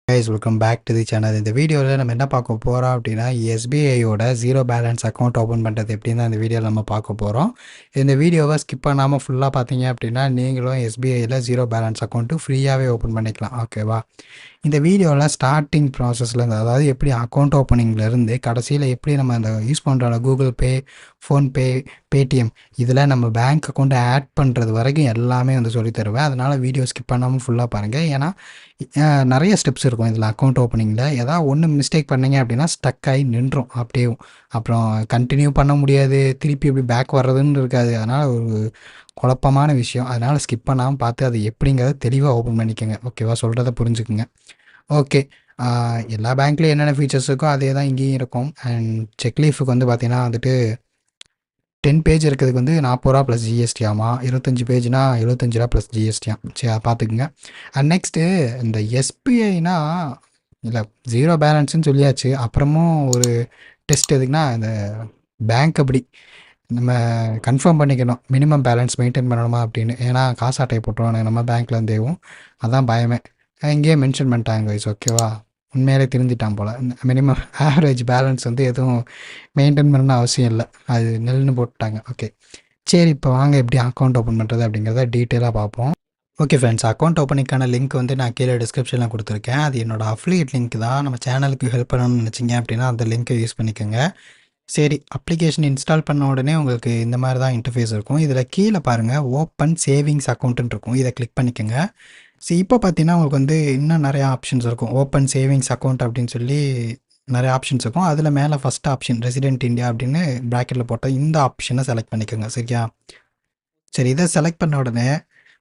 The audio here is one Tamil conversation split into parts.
Guys welcome back to the channel. இந்த வீடியோவில் நம்ம என்ன பார்க்க போகிறோம் அப்படின்னா எஸ்பிஐயோட ஜீரோ பேலன்ஸ் அக்கௌண்ட் ஓப்பன் பண்ணுறது எப்படின்னு தான் இந்த வீடியோவில் நம்ம பார்க்க போகிறோம். இந்த வீடியோவை ஸ்கிப் பண்ணாமல் ஃபுல்லாக பார்த்தீங்க அப்படின்னா நீங்களும் எஸ்பிஐயில் ஜீரோ பேலன்ஸ் அக்கௌண்ட்டு ஃப்ரீயாகவே ஓப்பன் பண்ணிக்கலாம். ஓகேவா? இந்த வீடியோவில் ஸ்டார்டிங் ப்ராசஸ்லேருந்து, அதாவது எப்படி அக்கௌண்ட் ஓப்பனிங்லேருந்து கடைசியில் எப்படி நம்ம அந்த யூஸ் பண்ணுற கூகுள் பே, ஃபோன்பே, பேடிஎம் இதில் நம்ம பேங்க் அக்கௌண்ட்டை ஆட் பண்ணுறது வரைக்கும் எல்லாமே வந்து சொல்லி தருவேன். அதனால் வீடியோ ஸ்கிப் பண்ணாமல் ஃபுல்லாக பாருங்கள். ஏன்னா நிறைய ஸ்டெப்ஸ் இருக்கும் இதில். அக்கௌண்ட் ஓப்பனிங்கில் ஏதாவது ஒன்று மிஸ்டேக் பண்ணிங்க அப்படின்னா ஸ்டக் ஆகி நின்றும் அப்படியே. அப்புறம் கண்டினியூ பண்ண முடியாது, திருப்பி எப்படி பேக் வர்றதுன்னு இருக்காது. அதனால் ஒரு குழப்பமான விஷயம். அதனால் ஸ்கிப் பண்ணாமல் பார்த்து அது எப்படிங்கிறத தெளிவாக ஓப்பன் பண்ணிக்கோங்க. ஓகேவா? சொல்கிறத புரிஞ்சுக்குங்க. ஓகே. எல்லா பேங்க்லேயும் என்னென்ன ஃபீச்சர்ஸ் இருக்கோ அதே தான் இங்கேயும் இருக்கும். அண்ட் செக்லீஃபுக்கு வந்து பார்த்தீங்கன்னா வந்துட்டு 10 பேஜ் இருக்கிறதுக்கு வந்து 40 ரூபா ப்ளஸ் ஜிஎஸ்டி ஆமாம். 25 பேஜ்னா 75 ரூபா ப்ளஸ் ஜிஎஸ்டியாம். சரி, அதை பார்த்துக்குங்க. அண்ட் நெக்ஸ்ட்டு இந்த எஸ்பிஐனா இல்லை, ஜீரோ பேலன்ஸ்னு சொல்லியாச்சு. அப்புறமும் ஒரு டெஸ்ட் எதுக்குன்னா இந்த பேங்க் அப்படி நம்ம கன்ஃபார்ம் பண்ணிக்கணும் மினிமம் பேலன்ஸ் மெயின்டைன் பண்ணணுமா அப்படின்னு. ஏன்னா காசு அட்டையை போட்டுருவானு நம்ம பேங்க்லேருந்தேவும். அதான் பயமே. இங்கேயே மென்ஷன் பண்ணிட்டாங்க கைஸ். ஓகேவா? உண்மையிலே திருந்திட்டான் போல். மினிமம் ஆவரேஜ் பேலன்ஸ் வந்து எதுவும் மெயின்டைன் பண்ணணும்னு அவசியம் இல்லை, அது நெல்லுன்னு போட்டுட்டாங்க. ஓகே சரி, இப்போ வாங்க எப்படி அக்கௌண்ட் ஓப்பன் பண்ணுறது அப்படிங்கிறத டீட்டெயிலாக பார்ப்போம். ஓகே ஃப்ரெண்ட்ஸ், அக்கௌண்ட் ஓப்பனிங்கான லிங்க் வந்து நான் கீழே டிஸ்கிரிப்ஷனில் கொடுத்துருக்கேன். அது என்னோடய அஃபிலியேட் லிங்க் தான். நம்ம சேனலுக்கு ஹெல்ப் பண்ணணும்னு நினச்சிங்க அப்படின்னா அந்த லிங்க்கை யூஸ் பண்ணிக்கோங்க. சரி, அப்ளிகேஷன் இன்ஸ்டால் பண்ண உடனே உங்களுக்கு இந்த மாதிரி தான் இன்டர்ஃபேஸ் இருக்கும். இதில் கீழே பாருங்கள் ஓப்பன் சேவிங்ஸ் அக்கௌண்ட்டுன்னு இருக்கும். இதை கிளிக் பண்ணிக்கோங்க. சரி, இப்போ பார்த்தீங்கன்னா உங்களுக்கு வந்து இன்னும் நிறையா ஆப்ஷன்ஸ் இருக்கும். ஓப்பன் சேவிங்ஸ் அக்கௌண்ட் அப்படின்னு சொல்லி நிறைய ஆப்ஷன்ஸ் இருக்கும். அதில் மேலே ஃபஸ்ட் ஆப்ஷன் ரெசிடென்ட் இந்தியா அப்படின்னு ப்ராக்கெட்டில் போட்டால் இந்த ஆப்ஷனை செலக்ட் பண்ணிக்கோங்க. சரியா? சரி, இதை செலக்ட் பண்ண உடனே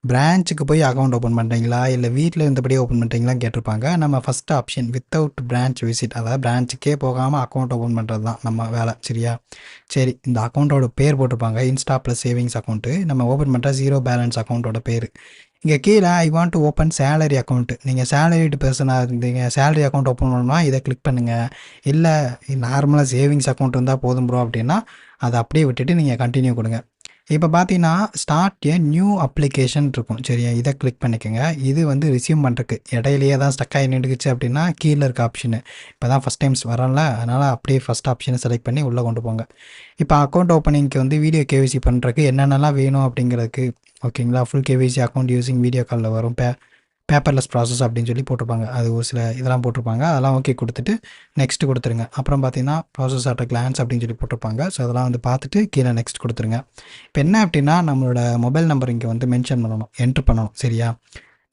பிரான்ச்சுக்கு போய் அக்கௌண்ட் ஓப்பன் பண்ணுறீங்களா இல்லை வீட்டில் இருந்தபடியே ஓப்பன் பண்ணுறீங்களான்னு கேட்டிருப்பாங்க. நம்ம first option without branch visit, அதாவது பிரான்ச்சுக்கே போகாமல் அக்கௌண்ட் ஓப்பன் பண்ணுறது தான் நம்ம வேலை. சரியா? சரி, இந்த அக்கௌண்ட்டோட பேர் போட்டிருப்பாங்க இன்ஸ்டா ப்ளஸ் சேவிங்ஸ் அக்கௌண்ட்டு. நம்ம ஓப்பன் பண்ணுற ஜீரோ பேலன்ஸ் அக்கௌண்ட்டோட பேர். இங்கே கீழே I want to open salary account. நீங்கள் சேலரிடு பர்சனாக இருந்தீங்க, சேலரி அக்கௌண்ட் ஓப்பன் பண்ணணும்னா இதை கிளிக் பண்ணுங்கள். இல்லை நார்மலாக சேவிங்ஸ் அக்கௌண்ட் இருந்தால் போதும் ப்ரோ அப்படின்னா அதை அப்படியே விட்டுட்டு நீங்கள் கண்டினியூ கொடுங்க. இப்போ பார்த்தீங்கன்னா ஸ்டார்ட் ஏ நியூ அப்ளிகேஷன் இருக்கும். சரியா? இதை கிளிக் பண்ணிக்கோங்க. இது வந்து ரிசீவ் பண்ணுறதுக்கு இடையிலேயே தான் ஸ்டக் ஆகி நின்றுக்குச்சு அப்படின்னா கீழே இருக்க ஆப்ஷனு. இப்போ தான் ஃபஸ்ட் டைம்ஸ் வரல, அதனால் அப்படியே ஃபஸ்ட் ஆப்ஷனை செலக்ட் பண்ணி உள்ளே கொண்டு போங்க. இப்போ அக்கௌண்ட் ஓப்பனிங்க்கு வந்து வீடியோ கேவிசி பண்ணுறதுக்கு என்னென்னலாம் வேணும் அப்படிங்கிறதுக்கு, ஓகேங்களா, full KVC account using video காலில் வரும். பேப்பர்லெஸ் ப்ராசஸ் அப்படின்னு சொல்லி போட்டிருப்பாங்க. அது ஒரு சில இதெல்லாம் போட்டிருப்பாங்க. அதெல்லாம் ஓகே கொடுத்துட்டு நெக்ஸ்ட் கொடுத்துருங்க. அப்புறம் பார்த்தீங்கன்னா ப்ராசஸ் அட் கிளான்ஸ் அப்படின்னு சொல்லி போட்டிருப்பாங்க. ஸோ அதெல்லாம் வந்து பார்த்துட்டு கீழே நெக்ஸ்ட் கொடுத்துருங்க. இப்போ என்ன அப்படின்னா நம்மளோட மொபைல் நம்பர் இங்கே வந்து மென்ஷன் பண்ணணும், என்ட்ரு பண்ணணும். சரியா?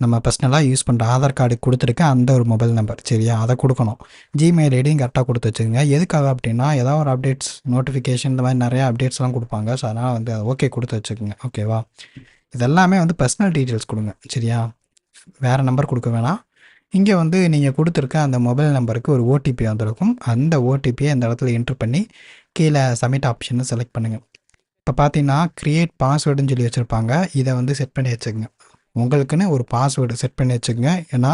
நம்ம பர்சனலாக யூஸ் பண்ணுற ஆதார் கார்டு கொடுத்துருக்க அந்த ஒரு மொபைல் நம்பர். சரியா? அதை கொடுக்கணும். ஜிமெயில் ஐடியும் கரெக்டாக கொடுத்து வச்சுக்கோங்க. எதுக்காக அப்படின்னா ஏதாவது ஒரு அப்டேட்ஸ், நோட்டிஃபிகேஷன் இந்த மாதிரி நிறையா அப்டேட்ஸ்லாம் கொடுப்பாங்க. ஸோ அதனால் வந்து அதை ஓகே கொடுத்து வச்சுக்கோங்க. ஓகேவா? இதெல்லாமே வந்து பர்சனல் டீட்டெயில்ஸ் கொடுங்க. சரியா? வேறு நம்பர் கொடுக்க வேணாம். இங்கே வந்து நீங்கள் கொடுத்துருக்க அந்த மொபைல் நம்பருக்கு ஒரு ஓடிபி வந்திருக்கும். அந்த ஓடிபியை இந்த இடத்துல என்ட்ரு பண்ணி கீழே சப்மிட் ஆப்ஷனை செலக்ட் பண்ணுங்கள். இப்போ பார்த்தீங்கன்னா க்ரியேட் பாஸ்வேர்டுன்னு சொல்லி வச்சுருப்பாங்க. இதை வந்து செட் பண்ணி வச்சுக்கோங்க. உங்களுக்குன்னு ஒரு பாஸ்வேர்டு செட் பண்ணி வச்சுக்கோங்க. ஏன்னா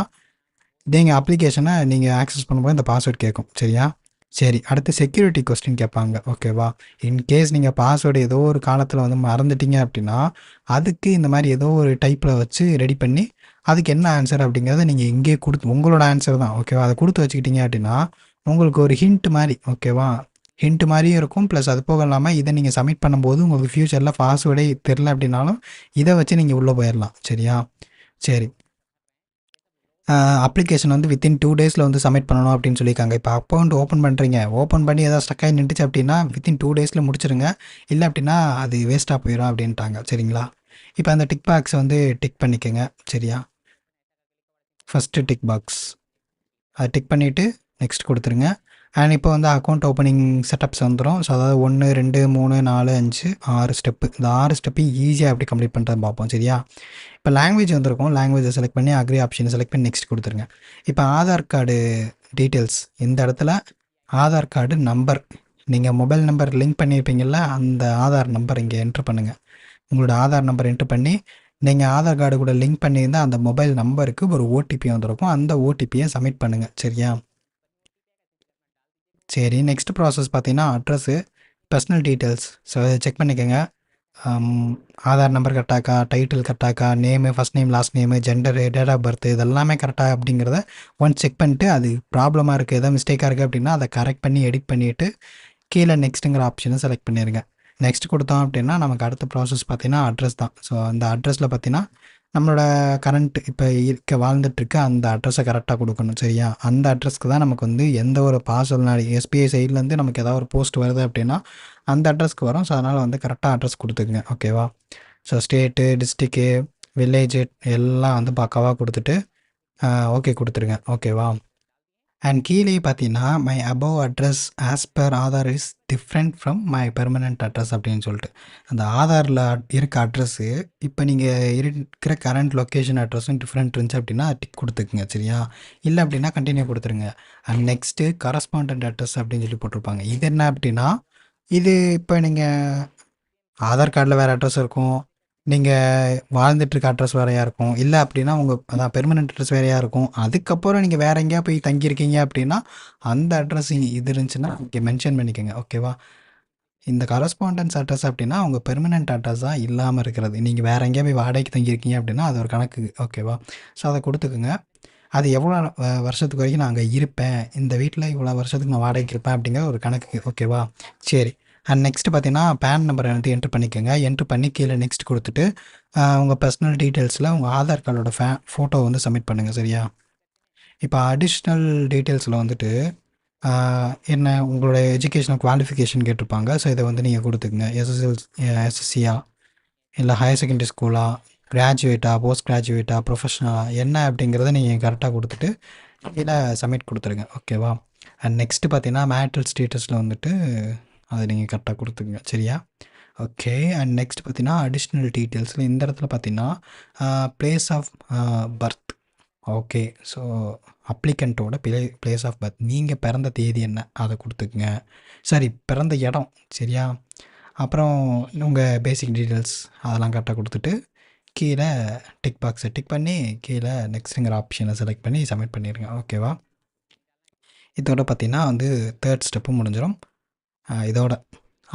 நீங்கள் அப்ளிகேஷனை நீங்கள் ஆக்சஸ் பண்ணும்போது இந்த பாஸ்வேர்டு கேட்கும். சரியா? சரி, அடுத்து செக்யூரிட்டி கொஸ்டின் கேட்பாங்க. ஓகேவா? இன்கேஸ் நீங்கள் பாஸ்வேர்டு ஏதோ ஒரு காலத்தில் வந்து மறந்துட்டீங்க அப்படின்னா அதுக்கு இந்த மாதிரி ஏதோ ஒரு டைப்பில் வச்சு ரெடி பண்ணி அதுக்கு என்ன ஆன்சர் அப்படிங்கிறத நீங்கள் இங்கே கொடுத்து, உங்களோட ஆன்சர் தான். ஓகேவா? அதை கொடுத்து வச்சுக்கிட்டீங்க அப்படின்னா உங்களுக்கு ஒரு ஹிண்ட் மாதிரி, ஓகேவா, ஹிண்ட் மாதிரியும் இருக்கும். ப்ளஸ் அது போக இல்லாமல் இதை நீங்கள் சப்மிட் பண்ணும்போது உங்களுக்கு ஃப்யூச்சரில் பாஸ்வேர்டே தெரில அப்படின்னாலும் இதை வச்சு நீங்கள் உள்ளே போயிடலாம். சரியா? சரி, அப்ளிகேஷன் வந்து வித்தின் 2 டேஸில் வந்து சப்மிட் பண்ணணும் அப்படின்னு சொல்லியிருக்காங்க. இப்போ அக்கௌண்ட் ஓப்பன் பண்ணுறீங்க, ஓப்பன் பண்ணி ஏதாவது ஸ்டக் ஆகி நின்றுச்சு அப்படின்னா வித்தின் 2 டேஸில் முடிச்சிருங்க. இல்லை அப்படின்னா அது வேஸ்ட்டாக போயிடும் அப்படின்ட்டாங்க. சரிங்களா? இப்போ அந்த டிக் பாக்ஸ் வந்து டிக் பண்ணிக்கோங்க. சரியா? ஃபஸ்ட்டு டிக் பாக்ஸ் அதை டிக் பண்ணிவிட்டு நெக்ஸ்ட் கொடுத்துருங்க. அண்ட் இப்போ வந்து அக்கௌண்ட் ஓப்பனிங் செட்டப்ஸ் வந்துடும். ஸோ அதாவது 1 2 3 4 5 6 ஸ்டெப்பு. இந்த 6 ஸ்டெப்பையும் ஈஸியாக எப்படி கம்ப்ளீட் பண்ணுறது பார்ப்போம். சரியா? இப்போ லாங்குவேஜ் வந்திருக்கும். லாங்குவேஜை செலக்ட் பண்ணி அக்ரி ஆப்ஷனை செலக்ட் பண்ணி நெக்ஸ்ட் கொடுத்துருங்க. இப்போ ஆதார் கார்டு டீட்டெயில்ஸ், இந்த இடத்துல ஆதார் கார்டு நம்பர், நீங்கள் மொபைல் நம்பர் லிங்க் பண்ணியிருப்பீங்கள்ல, அந்த ஆதார் நம்பர் இங்கே என்ட்ரு பண்ணுங்கள். உங்களோட ஆதார் நம்பர் என்ட்ரு பண்ணி நீங்கள் ஆதார் கார்டு கூட லிங்க் பண்ணியிருந்தால் அந்த மொபைல் நம்பருக்கு ஒரு ஓடிபி வந்திருக்கும். அந்த ஓடிபியை சப்மிட் பண்ணுங்கள். சரியா? சரி, நெக்ஸ்ட் ப்ராசஸ் பார்த்தீங்கன்னா அட்ரஸு, பர்சனல் டீட்டெயில்ஸ். ஸோ அதை செக் பண்ணிக்கோங்க. ஆதார் நம்பர் கரெக்டாக்கா, டைட்டில் கரெக்டாக்கா, name, first name, last name, gender, date of birth இதெல்லாமே கரெக்டா அப்படிங்கிறத ஒன்ஸ் செக் பண்ணிட்டு, அது ப்ராப்ளமாக இருக்குது, எதாவது மிஸ்டேக்காக இருக்குது அப்படின்னா அதை கரெக்ட் பண்ணி எடிட் பண்ணிவிட்டு கீழே நெக்ஸ்ட்டுங்கிற ஆப்ஷனை செலக்ட் பண்ணிடுங்க. நெக்ஸ்ட் கொடுத்தோம் அப்படின்னா நமக்கு அடுத்த ப்ராசஸ் பார்த்தீங்கன்னா அட்ரஸ் தான். ஸோ அந்த அட்ரஸில் பார்த்தீங்கன்னா நம்மளோட கரண்ட் இப்போ வாழ்ந்துட்டுருக்க அந்த அட்ரஸை கரெக்டாக கொடுக்கணும். சரியா? அந்த அட்ரஸ்க்கு தான் நமக்கு வந்து எந்த ஒரு பார்சல்னாலும் எஸ்பிஐ சைட்லேருந்து நமக்கு ஏதாவது ஒரு போஸ்ட் வருது அப்படின்னா அந்த அட்ரஸ்க்கு வரும். ஸோ அதனால் வந்து கரெக்டாக அட்ரஸ் கொடுத்துக்குங்க. ஓகேவா? ஸோ ஸ்டேட்டு, டிஸ்ட்ரிக்கு, வில்லேஜு எல்லாம் வந்து பக்காவாக கொடுத்துட்டு ஓகே கொடுத்துருங்க. ஓகேவா? அண்ட் கீழே பார்த்தீங்கன்னா my above address as per Aadhaar is different from my permanent address அப்படின்னு சொல்லிட்டு அந்த ஆதாரில் இருக்க அட்ரஸ்ஸு இப்போ நீங்கள் இருக்கிற கரண்ட் லொக்கேஷன் அட்ரஸும் டிஃப்ரெண்ட் இருந்துச்சு அப்படின்னா டிக் கொடுத்துக்குங்க. சரியா? இல்லை அப்படின்னா கண்டினியூ கொடுத்துருங்க. அண்ட் நெக்ஸ்ட்டு கரஸ்பாண்டன்ட் அட்ரஸ் அப்படின்னு சொல்லி போட்டிருப்பாங்க. இது என்ன அப்படின்னா இது இப்போ நீங்கள் ஆதார் கார்டில் வேறு அட்ரஸ் இருக்கும், நீங்கள் வாழ்ந்துட்டுருக்க அட்ரஸ் வேறையாக இருக்கும், இல்லை அப்படின்னா உங்கள் அதான் பெர்மனெண்ட் அட்ரஸ் வேறையாக இருக்கும். அதுக்கப்புறம் நீங்கள் வேறு எங்கேயா போய் தங்கியிருக்கீங்க அப்படின்னா அந்த அட்ரஸ் இது இருந்துச்சுன்னா இங்கே மென்ஷன் பண்ணிக்கோங்க. ஓகேவா? இந்த கரஸ்பாண்டன்ஸ் அட்ரஸ் அப்படின்னா உங்கள் பெர்மனெண்ட் அட்ரஸாக இல்லாமல் இருக்கிறது. நீங்கள் வேறு எங்கேயா போய் வாடகைக்கு தங்கியிருக்கீங்க அப்படின்னா அது ஒரு கணக்கு. ஓகேவா? ஸோ அதை கொடுத்துக்குங்க. அது எவ்வளோ வருஷத்துக்கு வரைக்கும் நான் அங்கே இருப்பேன், இந்த வீட்டில் இவ்வளோ வருஷத்துக்கு நான் வாடகைக்கு இருப்பேன் அப்படிங்கிற ஒரு கணக்கு. ஓகேவா? சரி. அண்ட் நெக்ஸ்ட் பார்த்தீங்கன்னா பேன் நம்பரை வந்து என்ட்ரு பண்ணிக்கோங்க. என்ட்ரு பண்ணி கீழே நெக்ஸ்ட் கொடுத்துட்டு உங்கள் பர்சனல் டீட்டெயில்ஸில் உங்கள் ஆதார் கார்டோட ஃபோட்டோ வந்து சப்மிட் பண்ணுங்கள். சரியா? இப்போ அடிஷ்னல் டீட்டெயில்ஸில் வந்துட்டு என்ன உங்களோட எஜுகேஷனல் குவாலிஃபிகேஷன் கேட்டிருப்பாங்க. ஸோ இதை வந்து நீங்கள் கொடுத்துக்குங்க. எஸ்எஸ்சியா, இல்லை ஹையர் செகண்டரி ஸ்கூலா, கிராஜுவேட்டா, போஸ்ட் கிராஜுவேட்டா, ப்ரொஃபஷனலா என்ன அப்படிங்கிறத நீங்கள் கரெக்டாக கொடுத்துட்டு கீழே சப்மிட் கொடுத்துருங்க. ஓகேவா? அண்ட் நெக்ஸ்ட்டு பார்த்தீங்கன்னா மேரிட்டல் ஸ்டேட்டஸில் வந்துட்டு அதை நீங்கள் கரெக்டாக கொடுத்துக்குங்க. சரியா? ஓகே. அண்ட் நெக்ஸ்ட் பார்த்தீங்கன்னா அடிஷ்னல் டீட்டெயில்ஸில் இந்த இடத்துல பார்த்தீங்கன்னா place of birth. Okay. So அப்ளிகண்ட்டோட பிளேஸ் ஆஃப் பர்த் நீங்கள் பிறந்த தேதி என்ன அதை கொடுத்துக்குங்க. சரி, பிறந்த இடம். சரியா? அப்புறம் உங்கள் பேசிக் டீட்டெயில்ஸ் அதெல்லாம் கரெக்டாக கொடுத்துட்டு கீழே டிக் பாக்ஸை டிக் பண்ணி கீழே நெக்ஸ்ட்டுங்கிற ஆப்ஷனை செலக்ட் பண்ணி சப்மிட் பண்ணிடுங்க. ஓகேவா? இதோட பார்த்தீங்கன்னா வந்து தேர்ட் ஸ்டெப்பும் முடிஞ்சிடும். இதோட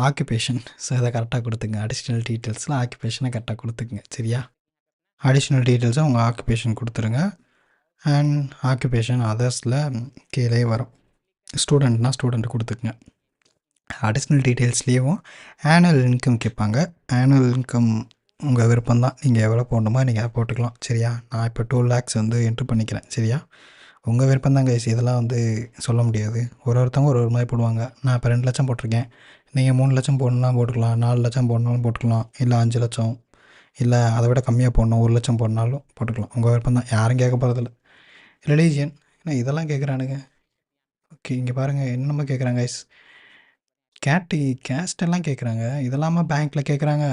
ஆக்குபேஷன். ஸோ இதை கரெக்டாக கொடுத்துங்க. அடிஷ்னல் டீட்டெயில்ஸில் ஆக்குபேஷனை கரெக்டாக கொடுத்துக்குங்க. சரியா? அடிஷ்னல் டீட்டெயில்ஸை உங்கள் ஆக்குபேஷன் கொடுத்துருங்க. அண்ட் ஆக்குபேஷன் அதர்ஸில் கீழே வரும். ஸ்டூடெண்ட்னா ஸ்டூடெண்ட் கொடுத்துக்குங்க. அடிஷ்னல் டீட்டெயில்ஸ்லேயும் ஆனுவல் இன்கம் கேட்பாங்க. ஆனுவல் இன்கம் உங்கள் விருப்பம் தான், நீங்கள் எவ்வளோ போடணுமோ நீங்கள் போட்டுக்கலாம். சரியா? நான் இப்போ 2 lakhs வந்து என்ட்ரு பண்ணிக்கிறேன். சரியா? உங்கள் விருப்பம் தான் கைஸ், இதெல்லாம் வந்து சொல்ல முடியாது. ஒருத்தவங்க ஒரு மாதிரி போடுவாங்க. நான் இப்போ 2 லட்சம் போட்டிருக்கேன், நீங்கள் 3 லட்சம் போடணும்னா போட்டுக்கலாம், 4 லட்சம் போடணும்னு போட்டுக்கலாம், இல்லை 5 லட்சம், இல்லை அதை விட கம்மியாக போடணும் 1 லட்சம் போடனாலும் போட்டுக்கலாம். உங்கள் விருப்பம் தான், யாரும் கேட்க போகிறதில்ல. ரிலீஜியன் ஏன்னா இதெல்லாம் கேட்குறானுங்க. ஓகே, இங்கே பாருங்கள் என்னமோ கேட்குறாங்க கைஸ். கேஸ்ட் எல்லாம் கேட்குறாங்க, இதெல்லாமா பேங்க்கில் கேட்குறாங்க?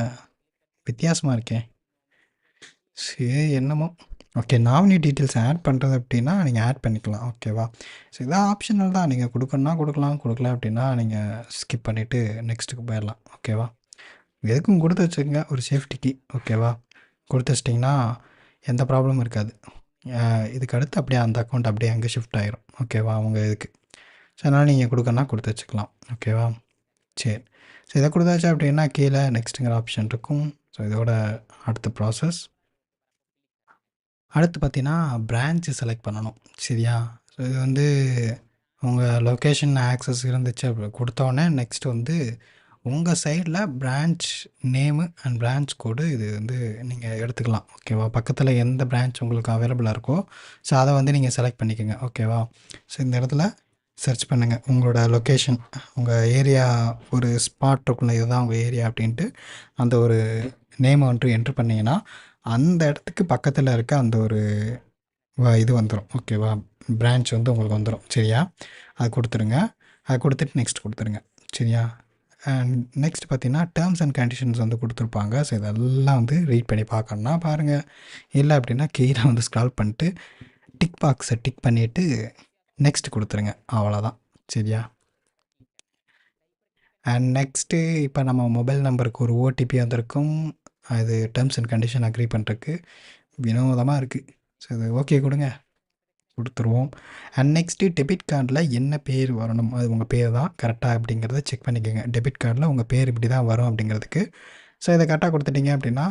வித்தியாசமாக இருக்கேன். சரி, என்னமோ. ஓகே, நாமினி டீட்டெயில்ஸ் ஆட் பண்ணுறது அப்படின்னா நீங்கள் ஆட் பண்ணிக்கலாம். ஓகேவா? ஸோ இதான் ஆப்ஷனல் தான், நீங்கள் கொடுக்கணுன்னா கொடுக்கலாம், கொடுக்கல அப்படின்னா நீங்கள் ஸ்கிப் பண்ணிவிட்டு நெக்ஸ்ட்டுக்கு போயிடலாம். ஓகேவா? எதுக்கும் கொடுத்து வச்சுக்கோங்க ஒரு சேஃப்டிக்கு. ஓகேவா? கொடுத்து வச்சிட்டிங்கன்னா எந்த ப்ராப்ளமும் இருக்காது. இதுக்கு அடுத்து அப்படியே அந்த அக்கௌண்ட் அப்படியே அங்கே ஷிஃப்ட் ஆயிரும். ஓகேவா? அவங்க இதுக்கு. ஸோ அதனால் நீங்கள் கொடுக்கணுன்னா கொடுத்து வச்சுக்கலாம். ஓகேவா? சரி. ஸோ இதை கொடுத்தாச்சு அப்படின்னா கீழே நெக்ஸ்ட்டுங்கிற ஆப்ஷன் இருக்கும். ஸோ இதோட அடுத்த ப்ராசஸ். அடுத்து பார்த்தீங்கன்னா பிரான்ச்சு செலக்ட் பண்ணணும். சரியா? ஸோ இது வந்து உங்கள் லொக்கேஷன் ஆக்சஸ் இருந்துச்சு அப்படி கொடுத்தோடனே நெக்ஸ்ட் வந்து உங்கள் சைடில் பிரான்ச் நேமு அண்ட் பிரான்ச் கோடு இது வந்து நீங்கள் எடுத்துக்கலாம். ஓகேவா? பக்கத்தில் எந்த பிரான்ச் உங்களுக்கு அவைலபிளாக இருக்கோ ஸோ அதை வந்து நீங்கள் செலக்ட் பண்ணிக்கோங்க. ஓகேவா? ஸோ இந்த இடத்துல சர்ச் பண்ணுங்கள் உங்களோட லொக்கேஷன், உங்கள் ஏரியா ஒரு ஸ்பாட் இருக்குள்ள இதுதான் உங்கள் ஏரியா அப்படின்ட்டு அந்த ஒரு நேமை வந்துட்டு என்ட்ரு பண்ணிங்கன்னா அந்த இடத்துக்கு பக்கத்தில் இருக்க அந்த ஒரு இது வந்துடும். ஓகேவா? பிரான்ச் வந்து உங்களுக்கு வந்துடும். சரியா? அது கொடுத்துருங்க. அது கொடுத்துட்டு நெக்ஸ்ட் கொடுத்துருங்க. சரியா? அண்ட் நெக்ஸ்ட் பார்த்தீங்கன்னா டேர்ம்ஸ் அண்ட் கண்டிஷன்ஸ் வந்து கொடுத்துருப்பாங்க. ஸோ இதெல்லாம் வந்து ரீட் பண்ணி பார்க்கணுன்னா பாருங்கள், இல்லை அப்படின்னா கீழே வந்து ஸ்க்ரால் பண்ணிட்டு டிக் பாக்ஸை டிக் பண்ணிவிட்டு நெக்ஸ்ட் கொடுத்துருங்க. அவ்வளோதான். சரியா? அண்ட் நெக்ஸ்ட்டு இப்போ நம்ம மொபைல் நம்பருக்கு ஒரு ஓடிபி வந்திருக்கும். அது டேர்ம்ஸ் அண்ட் கண்டிஷன் அக்ரி பண்ணுறதுக்கு வினோதமாக இருக்குது. ஸோ இது ஓகே கொடுங்க, கொடுத்துருவோம். அண்ட் நெக்ஸ்ட்டு டெபிட் கார்டில் என்ன பேர் வரணும், அது உங்கள் பேர் தான் கரெக்டாக அப்படிங்கிறத செக் பண்ணிக்கோங்க. டெபிட் கார்டில் உங்கள் பேர் இப்படி தான் வரும் அப்படிங்கிறதுக்கு ஸோ இதை கரெக்டாக கொடுத்துட்டீங்க அப்படின்னா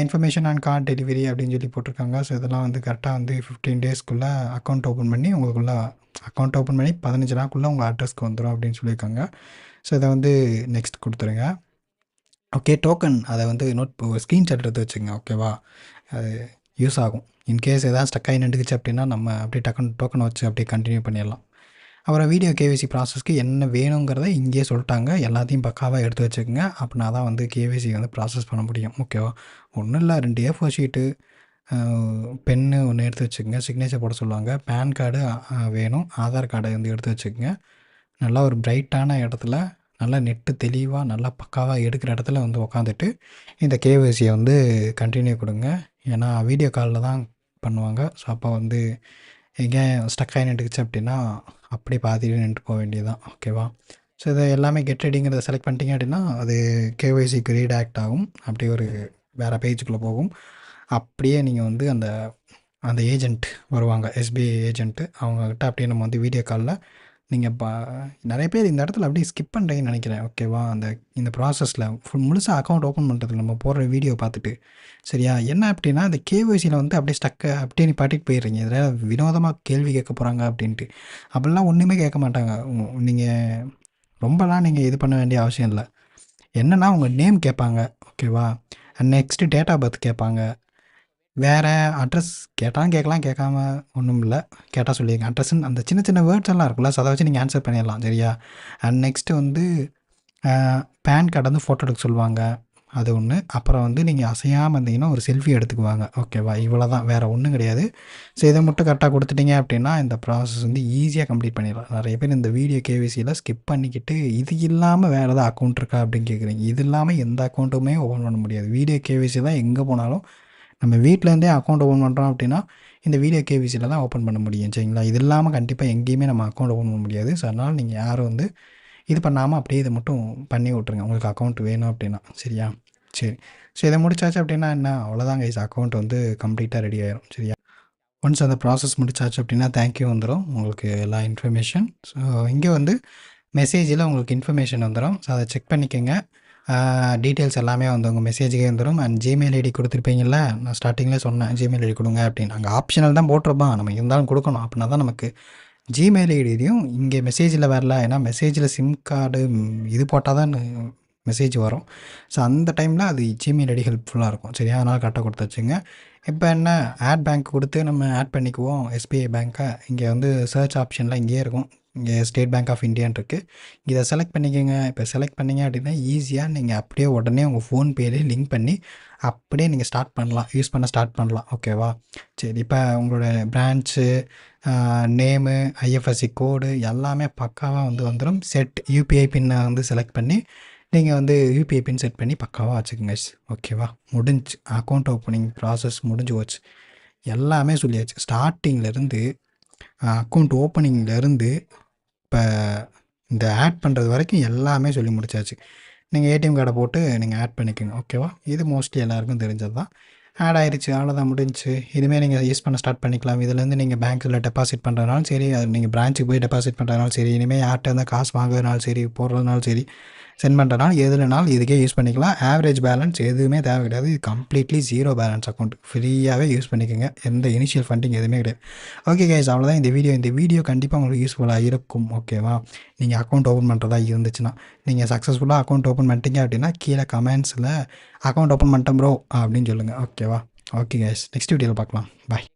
இன்ஃபர்மேஷன் அண்ட் கார்ட் டெலிவரி அப்படின்னு சொல்லி போட்டிருக்காங்க. ஸோ இதெல்லாம் வந்து கரெக்டாக வந்து 15 டேஸ்க்குள்ளே அக்கௌண்ட் ஓப்பன் பண்ணி உங்களுக்குள்ளே அக்கௌண்ட் ஓப்பன் பண்ணி 15 நாளுக்குள்ளே உங்கள் அட்ரஸ்க்கு வந்துடும் அப்படின்னு சொல்லியிருக்காங்க. ஸோ இதை வந்து நெக்ஸ்ட் கொடுத்துருங்க. ஓகே, டோக்கன் அதை வந்து ஸ்க்ரீன்ஷாட் எடுத்து வச்சுங்க. ஓகேவா, அது யூஸ் ஆகும். இன்கேஸ் எதாவது ஸ்டக் ஆகி நின்றுக்குச்சு அப்படின்னா நம்ம அப்படியே டோக்கனை வச்சு அப்படியே கண்டினியூ பண்ணிடலாம். அப்புறம் வீடியோ கேவிசி ப்ராசஸ்க்கு என்ன வேணுங்கிறத இங்கேயே சொல்லிட்டாங்க. எல்லாத்தையும் பக்காவாக எடுத்து வச்சுக்கோங்க. அப்படின்னா தான் வந்து கேவிசி வந்து ப்ராசஸ் பண்ண முடியும். ஓகேவா, ஒன்றும் இல்லை, 2 A4 ஷீட்டு, பென்னு ஒன்று எடுத்து வச்சுக்கோங்க. சிக்னேச்சர் போட சொல்லுவாங்க. பேன் கார்டு வேணும். ஆதார் கார்டை வந்து எடுத்து வச்சுக்கோங்க. நல்லா ஒரு பிரைட்டான இடத்துல, நல்லா நெட்டு தெளிவாக நல்லா பக்காவாக எடுக்கிற இடத்துல வந்து உக்காந்துட்டு இந்த கேவிசியை வந்து கண்டினியூ கொடுங்க. ஏன்னா வீடியோ காலில் தான் பண்ணுவாங்க. ஸோ அப்போ வந்து எங்கே ஸ்டக் ஆகி நின்றுக்குச்சு அப்படின்னா அப்படியே பாதியில் நின்று போக வேண்டியது தான். ஓகேவா, ஸோ இதை எல்லாமே கெட் ரெடிங்கிறத செலக்ட் பண்ணிட்டீங்க அப்படின்னா அது கேஒய்சிக்கு ரீடாக்ட் ஆகும். அப்படியே ஒரு வேறு பேஜுக்குள்ளே போகும். அப்படியே நீங்கள் வந்து அந்த அந்த ஏஜென்ட் வருவாங்க, எஸ்பிஐ ஏஜென்ட்டு, அவங்கக்கிட்ட அப்படியே நம்ம வந்து வீடியோ காலில் நீங்கள் நிறைய பேர் இந்த இடத்துல அப்படியே ஸ்கிப் பண்ணுறீங்கன்னு நினைக்கிறேன். ஓகேவா, இந்த ப்ராசஸில் முழுசாக அக்கௌண்ட் ஓப்பன் பண்ணுறதுக்கு நம்ம போடுற வீடியோ பார்த்துட்டு சரியா, என்ன அப்படின்னா இந்த கேஒய்சியில் வந்து அப்படியே ஸ்டக்கை அப்படியே நீ பாட்டிட்டு போயிடுறீங்க. இதில் வினோதமாக கேள்வி கேட்க போகிறாங்க அப்படின்ட்டு. அப்படிலாம் ஒன்றுமே கேட்க மாட்டாங்க. நீங்கள் ரொம்பலாம் நீங்கள் இது பண்ண வேண்டிய அவசியம் இல்லை. என்னென்னா உங்கள் நேம் கேட்பாங்க. ஓகேவா, நெக்ஸ்ட்டு டேட் ஆஃப் பர்த் கேட்பாங்க. வேறு அட்ரஸ் கேட்டாலும் கேட்கலாம், கேட்காம ஒன்றும் இல்லை. கேட்டால் சொல்லிடுங்க அட்ரஸ்ன்னு. அந்த சின்ன சின்ன வேர்ட்ஸ் எல்லாம் இருக்குல்ல, ஸோ அதை வச்சு நீங்கள் ஆன்சர் பண்ணிடலாம். சரியா, அண்ட் நெக்ஸ்ட்டு வந்து பேன் கார்டு வந்து ஃபோட்டோ எடுக்க சொல்லுவாங்க. அது ஒன்று. அப்புறம் வந்து நீங்கள் அசையாமல் இருந்தீங்கன்னா ஒரு செல்ஃபி எடுத்துக்குவாங்க. ஓகேவா, இவ்வளோ தான், வேறு ஒன்றும் கிடையாது. ஸோ இதை மட்டும் கரெக்டாக கொடுத்துட்டீங்க அப்படின்னா இந்த ப்ராசஸ் வந்து ஈஸியாக கம்ப்ளீட் பண்ணிடலாம். நிறைய பேர் இந்த வீடியோ கேவிசியில் ஸ்கிப் பண்ணிக்கிட்டு இது இல்லாமல் வேறு எதாவது அக்கௌண்ட் இருக்கா அப்படின்னு கேட்குறீங்க. இது இல்லாமல் எந்த அக்கௌண்ட்டுமே ஓப்பன் பண்ண முடியாது. வீடியோ கேவிசி தான் எங்கே போனாலும் நம்ம வீட்டிலேருந்தே அக்கௌண்ட் ஓப்பன் பண்ணுறோம் அப்படின்னா இந்த வீடியோ கேவிசியில் தான் ஓப்பன் பண்ண முடியும். சரிங்களா, இது இல்லாமல் கண்டிப்பாக எங்கேயுமே நம்ம அக்கௌண்ட் ஓப்பன் பண்ண முடியாது. ஸோ அதனால் நீங்கள் யாரும் வந்து இது பண்ணாமல் அப்படியே இதை மட்டும் பண்ணி விட்ருங்க உங்களுக்கு அக்கௌண்ட் வேணும் அப்படின்னா. சரியா, சரி. ஸோ இதை முடிச்சாச்சு அப்படின்னா என்ன, அவ்வளோதான் கைஸ், அக்கௌண்ட் வந்து கம்ப்ளீட்டாக ரெடி ஆயிரும். சரியா, ஒன்ஸ் அந்த ப்ராசஸ் முடிச்சாச்சு அப்படின்னா தேங்க்யூ வந்துடும் உங்களுக்கு எல்லா இன்ஃபர்மேஷன். ஸோ இங்கே வந்து மெசேஜில் உங்களுக்கு இன்ஃபர்மேஷன் வந்துடும். ஸோ அதை செக் பண்ணிக்கோங்க. டீட்டெயில்ஸ் எல்லாமே வந்து உங்கள் மெசேஜுக்கே வந்துடும். அண்ட் ஜிமெயில் ஐடி கொடுத்துருப்பீங்கள்ல, நான் ஸ்டார்டிங்கில் சொன்னேன் ஜிமெயில் ஐடி கொடுங்க அப்படின்னு. அங்கே ஆப்ஷனல் தான் போட்டிருப்பான், நம்ம இருந்தாலும் கொடுக்கணும். அப்படின்னா தான் நமக்கு ஜிமெயில் ஐடியும் இங்கே மெசேஜில் வரல. ஏன்னா மெசேஜில் சிம் கார்டு இது போட்டால் தான் மெசேஜ் வரும். ஸோ அந்த டைமில் அது ஜிமெயில் ஐடி ஹெல்ப்ஃபுல்லாக இருக்கும். சரியா, அதனால் கரெக்டாக கொடுத்து வச்சுங்க. இப்போ என்ன, ஆட் பேங்க் கொடுத்து நம்ம ஆட் பண்ணிக்குவோம் எஸ்பிஐ பேங்க்கை. இங்கே வந்து சர்ச் ஆப்ஷனில் இங்கேயே இருக்கும். இங்கே ஸ்டேட் பேங்க் ஆஃப் இந்தியான்னு இருக்குது. இதை செலக்ட் பண்ணிக்கோங்க. இப்போ செலக்ட் பண்ணிங்க அப்படின்னா ஈஸியாக நீங்கள் அப்படியே உடனே உங்கள் ஃபோன்பேலே லிங்க் பண்ணி அப்படியே நீங்கள் ஸ்டார்ட் பண்ணலாம், யூஸ் பண்ண ஸ்டார்ட் பண்ணலாம். ஓகேவா, சரி. இப்போ உங்களோட பிரான்ச்சு நேமு ஐஎஃப்எஸ்சி கோடு எல்லாமே பக்காவாக வந்து வந்துடும். செட் யூபிஐ பின்னை வந்து செலக்ட் பண்ணி நீங்கள் வந்து யூபிஐ பின் செட் பண்ணி பக்காவாக வச்சுக்கோங்க. ஓகேவா, முடிஞ்சு அக்கௌண்ட் ஓப்பனிங் ப்ராசஸ் முடிஞ்சு போச்சு. எல்லாமே சொல்லியாச்சு. ஸ்டார்டிங்லேருந்து அக்கௌண்ட் ஓப்பனிங்லேருந்து இப்போ இந்த ஆட் பண்ணுறது வரைக்கும் எல்லாமே சொல்லி முடிச்சாச்சு. நீங்கள் ஏடிஎம் கார்டை போட்டு நீங்கள் ஆட் பண்ணிக்கோங்க. ஓகேவா, இது மோஸ்ட்லி எல்லாருக்கும் தெரிஞ்சது தான். ஆட் ஆயிடுச்சு, அவ்வளோதான், முடிஞ்சு. இதுமாரி நீங்கள் யூஸ் பண்ண ஸ்டார்ட் பண்ணிக்கலாம். இதுலேருந்து நீங்கள் பேங்க்கில் டெபாசிட் பண்ணுறதுனாலும் சரி, அது நீங்கள் பிரான்ச்சுக்கு போய் டெபாசிட் பண்ணுறதுனாலும் சரி, இனிமேல் யார்கிட்ட இருந்தால் காசு வாங்குறதுனாலும் சரி, போடுறதுனாலும் சரி, சென்ட் பண்ணுறதுனால எதுலனாலும் இதுக்கே யூஸ் பண்ணிக்கலாம். ஆவரேஜ் பேலன்ஸ் எதுவுமே தேவை கிடையாது. இது கம்ப்ளீட்லி ஜீரோ பேலன்ஸ் அக்கௌண்ட். ஃப்ரீயாகவே யூஸ் பண்ணிக்கோங்க. எந்த இனிஷியல் ஃபண்டிங் எதுவுமே கிடையாது. ஓகே கைஸ், அவ்வளோதான் இந்த வீடியோ கண்டிப்பாக உங்களுக்கு யூஸ்ஃபுல்லாக இருக்கும். ஓகேவா, நீங்கள் அக்கௌண்ட் ஓப்பன் பண்ணுறதா இருந்துச்சுன்னா, நீங்கள் சக்ஸஸ்ஃபுல்லாக அக்கௌண்ட் ஓப்பன் பண்ணிட்டீங்க அப்படின்னா கீழே கமெண்ட்ஸில் அக்கௌண்ட் ஓப்பன் பண்ணிட்டேன் ப்ரோ அப்படின்னு சொல்லுங்கள். ஓகேவா, ஓகே கைஸ், நெக்ஸ்ட் வீடியோவில் பார்க்கலாம். பாய்.